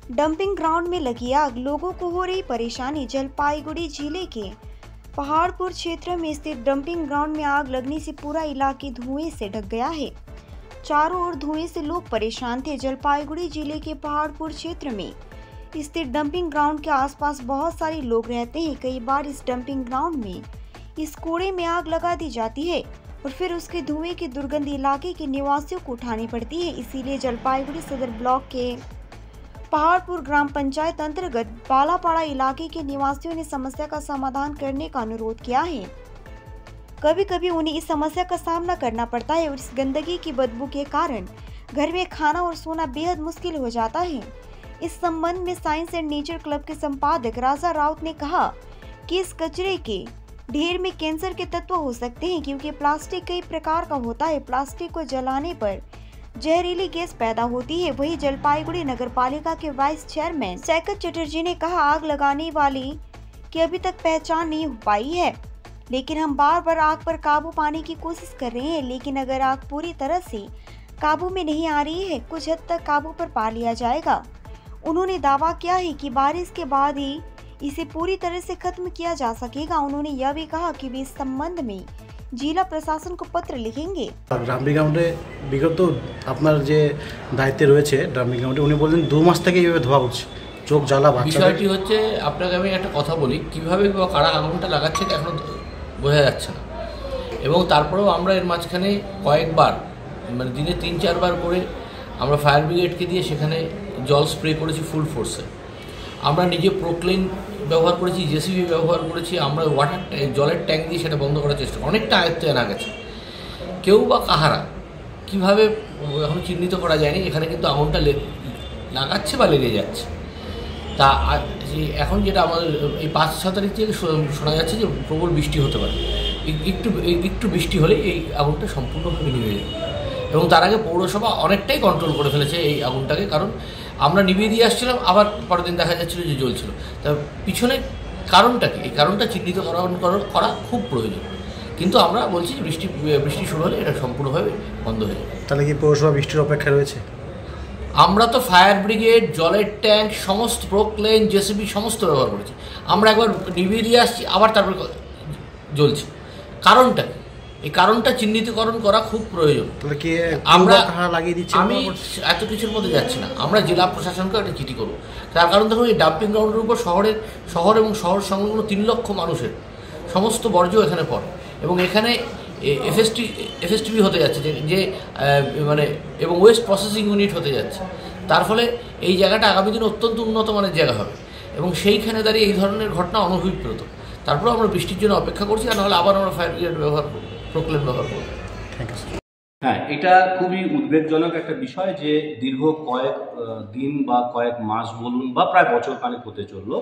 Dumping ground में लगी आग, लोगों को हो रही परेशानी। जलपाईगुड़ी जिले के पहाड़पुर क्षेत्र में स्थित डंपिंग ग्राउंड में आग लगने से पूरा इलाके धुएं से ढक गया है। चारों ओर धुएं से लोग परेशान थे। जलपाईगुड़ी जिले के पहाड़पुर क्षेत्र में स्थित डंपिंग ग्राउंड के आसपास बहुत सारे लोग रहते हैं। कई बार इस डंपिंग ग्राउंड में इस कूड़े में आग लगा दी जाती है और फिर उसके धुएं की दुर्गंध इलाके के निवासियों को उठानी पड़ती है। इसीलिए जलपाईगुड़ी सदर ब्लॉक के पहाड़पुर ग्राम पंचायत अंतर्गत बालापाड़ा इलाके के निवासियों ने समस्या का समाधान करने का अनुरोध किया है। कभी कभी उन्हें इस समस्या का सामना करना पड़ता है और इस गंदगी की बदबू के कारण घर में खाना और सोना बेहद मुश्किल हो जाता है। इस संबंध में साइंस एंड नेचर क्लब के संपादक राजा राउत ने कहा कि इस कचरे के ढेर में कैंसर के तत्व हो सकते हैं, क्योंकि प्लास्टिक कई प्रकार का होता है। प्लास्टिक को जलाने पर जहरीली गैस पैदा होती है। वहीं जलपाईगुड़ी नगर पालिका के वाइस चेयरमैन सैकत चटर्जी ने कहा, आग लगाने वाली की अभी तक पहचान नहीं हो पाई है, लेकिन हम बार बार आग पर काबू पाने की कोशिश कर रहे हैं। लेकिन अगर आग पूरी तरह से काबू में नहीं आ रही है, कुछ हद तक काबू पर पा लिया जाएगा। उन्होंने दावा किया है कि बारिश के बाद ही इसे पूरी तरह से खत्म किया जा सकेगा। उन्होंने यह भी कहा कि वे इस संबंध में जिला प्रशासन को पत्र लिखेंगे। डंपिंग ग्राउंडे विगत আপনার যে দায়িত্বে রয়েছে ড্রাম্পিং গ্রাউন্ডে, উনি বলেন 2 মাস থেকে এইভাবে ধোয়া উঠছে, চোখ জ্বালা। বিষয়টি হচ্ছে, আপনাকে আমি একটা কথা বলি, কিভাবে কারা আগুনটা লাগাচ্ছে এখনো বোঝা যাচ্ছে না। এবং তারপরেও আমরা এর মাঝখানে কয়েকবার, মানে দিনে 3-4 বার করে আমরা ফায়ার ব্রিগেডকে দিয়ে সেখানে জল স্প্রে করেছি ফুল ফোর্সে। আমরা নিজে প্রোক্লেন ব্যবহার করেছি, জেসিবি ব্যবহার করেছি, আমরা জলের ট্যাঙ্ক দিয়ে সেটা বন্ধ করার চেষ্টা করি। অনেকটা আয়ত্তে আনা গেছে। কেউ বা কাহারা কীভাবে এখন চিহ্নিত করা যায়নি, এখানে কিন্তু আগুনটা লাগাচ্ছে বা লেগে যাচ্ছে। তা এখন যেটা আমাদের এই 5-6 তারিখ থেকে শোনা যাচ্ছে যে প্রবল বৃষ্টি হতে পারে। একটু বৃষ্টি হলেই এই আগুনটা সম্পূর্ণভাবে নিভে যাবে। এবং তার আগে পৌরসভা অনেকটাই কন্ট্রোল করে ফেলেছে এই আগুনটাকে। কারণ আমরা নিভিয়ে দিয়ে আসছিলাম, আবার পরের দিন দেখা যাচ্ছিল যে জ্বলছিল। তা পিছনে কারণটা কি, এই কারণটা চিহ্নিতকরণ করা খুব প্রয়োজন। কিন্তু আমরা বলছি যে বৃষ্টি শুরু হলে এটা সম্পূর্ণভাবে বন্ধ হয়ে যাবে। তাহলে কি পৌরসভা বৃষ্টির অপেক্ষা রয়েছে? আমরা তো ফায়ার ব্রিগেড, জলের ট্যাঙ্ক, সমস্ত প্রোক্লেন, জেসিবি সমস্ত ব্যবহার করেছি। আমরা একবার নিভিয়ে দিয়ে আসছি, আবার তারপর জ্বলছে। কারণটা কি, এই কারণটা চিহ্নিতকরণ করা খুব প্রয়োজন। আমি এত কিছুর মধ্যে যাচ্ছি না, আমরা জেলা প্রশাসনকে একটা চিঠি করবো। তার কারণ দেখুন, এই ডাম্পিং গ্রাউন্ডের উপর শহর এবং শহর সংলগ্ন 3 লক্ষ মানুষের সমস্ত বর্জ্য এখানে পড়ে। এবং এখানে এফএসটিভি হতে যাচ্ছে যে মানে, এবং ওয়েস্ট প্রসেসিং ইউনিট হতে যাচ্ছে। তার ফলে এই জায়গাটা আগামী দিনে অত্যন্ত উন্নত মানের জায়গা হবে। এবং সেইখানে দাঁড়িয়ে এই ধরনের ঘটনা অনভিপ্রেত। তারপরে আমরা বৃষ্টির জন্য অপেক্ষা করছি, আর নাহলে আবার আমরা ফায়ার ব্রিগেড ব্যবহার করবো, প্রোক্লেন ব্যবহার করবো। হ্যাঁ, এটা খুবই উদ্বেগজনক একটা বিষয় যে দীর্ঘ কয়েক দিন বা কয়েক মাস বলুন বা প্রায় বছর খানেক হতে চললো,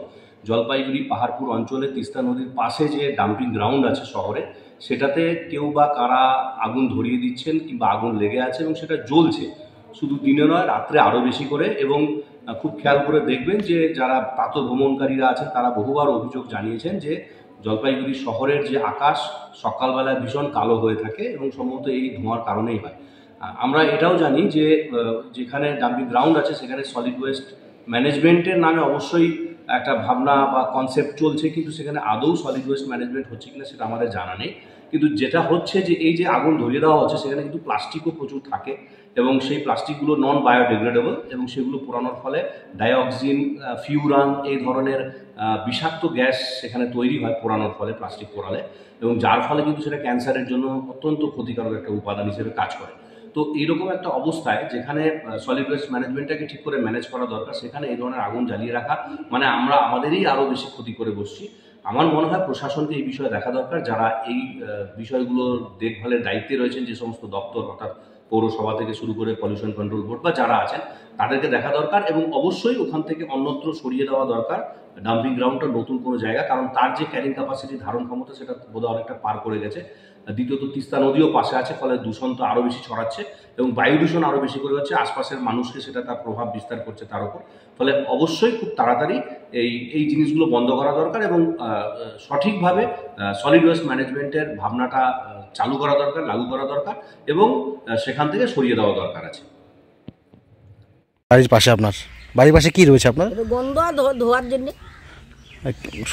জলপাইগুড়ি পাহাড়পুর অঞ্চলে তিস্তা নদীর পাশে যে ডাম্পিং গ্রাউন্ড আছে শহরে, সেটাতে কেউ বা কারা আগুন ধরিয়ে দিচ্ছেন কিংবা আগুন লেগে আছে এবং সেটা জ্বলছে। শুধু দিনে নয়, রাত্রে আরও বেশি করে। এবং খুব খেয়াল করে দেখবেন যে যারা প্রাতঃ ভ্রমণকারীরা আছেন তারা বহুবার অভিযোগ জানিয়েছেন যে জলপাইগুড়ি শহরের যে আকাশ সকালবেলা ভীষণ কালো হয়ে থাকে এবং সম্ভবত এই ধোঁয়ার কারণেই হয়। আমরা এটাও জানি যে যেখানে ডাম্পিং গ্রাউন্ড আছে সেখানে সলিড ওয়েস্ট ম্যানেজমেন্টের নামে অবশ্যই একটা ভাবনা বা কনসেপ্ট চলছে, কিন্তু সেখানে আদৌ সলিড ওয়েস্ট ম্যানেজমেন্ট হচ্ছে কিনা সেটা আমাদের জানা নেই। কিন্তু যেটা হচ্ছে যে এই যে আগুন ধরিয়ে দেওয়া হচ্ছে সেখানে কিন্তু প্লাস্টিকও প্রচুর থাকে এবং সেই প্লাস্টিকগুলো নন বায়োডিগ্রেডেবল এবং সেগুলো পোড়ানোর ফলে ডাইঅক্সিন, ফিউরান এই ধরনের বিষাক্ত গ্যাস সেখানে তৈরি হয় পোড়ানোর ফলে, প্লাস্টিক পোড়ালে, এবং যার ফলে কিন্তু সেটা ক্যান্সারের জন্য অত্যন্ত ক্ষতিকারক একটা উপাদান হিসেবে কাজ করে। তো এইরকম একটা অবস্থায় যেখানে সলিড ওয়েস্ট ম্যানেজমেন্টটাকে ঠিক করে ম্যানেজ করা দরকার, সেখানে এই ধরনের আগুন জ্বালিয়ে রাখা মানে আমরা আমাদেরই আরও বেশি ক্ষতি করে বসছি। আমার মনে হয় প্রশাসনকে এই বিষয়ে দেখা দরকার, যারা এই বিষয়গুলোর দেখভালের দায়িত্বে রয়েছেন, যে সমস্ত দপ্তর অর্থাৎ পৌরসভা থেকে শুরু করে পলিউশন কন্ট্রোল বোর্ড বা যারা আছেন তাদেরকে দেখা দরকার এবং অবশ্যই ওখান থেকে অন্যত্র সরিয়ে দেওয়া দরকার ডাম্পিং গ্রাউন্ডটা নতুন কোনো জায়গা, কারণ তার যে ক্যারিং ক্যাপাসিটি, ধারণ ক্ষমতা, সেটা বোধহয় অনেকটা পার করে গেছে। দ্বিতীয়ত তিস্তা নদীও পাশে আছে, ফলে দূষণ তো আরও বেশি ছড়াচ্ছে এবং বায়ু দূষণ আরও বেশি করে হচ্ছে, আশপাশের মানুষকে সেটা তার প্রভাব বিস্তার করছে তার উপর। ফলে অবশ্যই খুব তাড়াতাড়ি এই জিনিসগুলো বন্ধ করা দরকার এবং সঠিকভাবে সলিড ওয়েস্ট ম্যানেজমেন্টের ভাবনাটা চালু করা দরকার, লাগু করা দরকার এবং সেখান থেকে সরিয়ে দেওয়া দরকার আছে। পাশে আপনার বাড়ির পাশে কি রয়েছে আপনার? এটা গন্ধ ধোয়ার জন্য।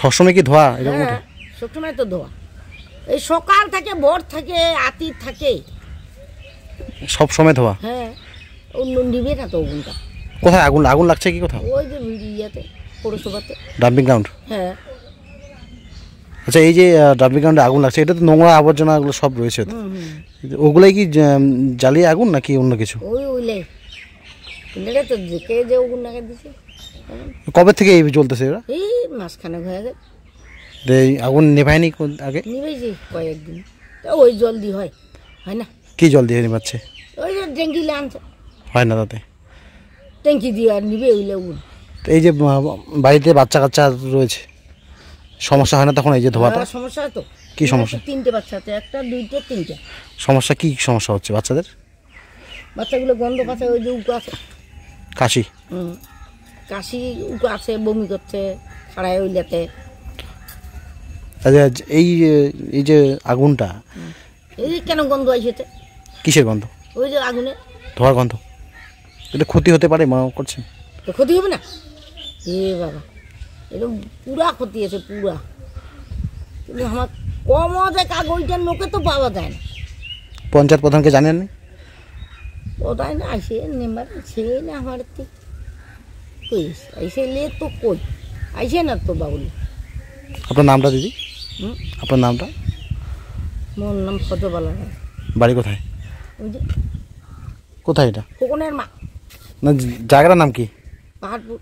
সবসময় কি ধোয়া এরকম? হ্যাঁ, সবসময় তো ধোয়া। এই সকাল থেকে ভোর থেকে আতি থাকে, সব সময় ধোয়া? হ্যাঁ, অন্য নিবে না তো ওগুনটা। কোথায় আগুন আগুন লাগছে কি কোথাও? ওই যে ইয়াতে পৌরসভাতে ডাম্পিং গ্রাউন্ড। হ্যাঁ। আচ্ছা, এই যে ডাম্পিং গ্রাউন্ডে আগুন লাগছে, এটা তো নোংরা আবর্জনা এগুলো সব রয়েছে তো। ওগুলাই কি জ্বালিয়ে আগুন নাকি অন্য কিছু? ওইলে তো কে যে ওগুন নাকে দিছে। কবে থেকে এই চলতেছে এরা? এই মাঝখানে হয়ে গেছে। এই আগুন নেভায়নি আগে? নিবেছি কয়েকদিন। ওই জল দিয়ে হয় না? কি জল দিয়ে নেভাচ্ছে? ওই যে ট্যাঙ্কি আনছে, হয় না তাতে? ট্যাঙ্কি দিয়ে আর নিবে ওইলে ওগুন। এই যে বাড়িতে বাচ্চা কাচ্চা রয়েছে, সমস্যা হয় না তখন এই যে ধোয়াটা? সমস্যা হয় তো। কি সমস্যা? 3টে বাচ্চা আছে, 1টা 2টা 3টা। সমস্যা কি সমস্যা হচ্ছে বাচ্চাদের? বাচ্চাগুলো গন্ধ পাচ্ছে, ওই যে উকা আছে, কাশি। কাশি উকা আছে, বমি করছে খাড়ায় ওইলাতে। আচ্ছা, এই যে আগুনটা এই কেন গন্ধ আইসেছে? কিসের গন্ধ? ওই যে আগুনে ধোয়ার গন্ধ। এটা ক্ষতি হতে পারে মনে করছেন? তো ক্ষতি হবে না? এ বাবা, এরকম পুরা ক্ষতি আছে পুরা। কিন্তু আমার কম যে কাগজটার লোকে তো পাওয়া যায় না। পঞ্চায়েত প্রধানকে জানেন? ওটাই না আইসে নেবার সে না আমার কই আইসে লে তো কই আইসে না তো বাবুল। আপনার নামটা দিদি? আপনার নামটা? মোর নাম ফজবালা রায়। বাড়ি কোথায়? ওই যে কোথায় এটা? খোকনের মা। না, জায়গাটার নাম কি? পাহাড়পুর।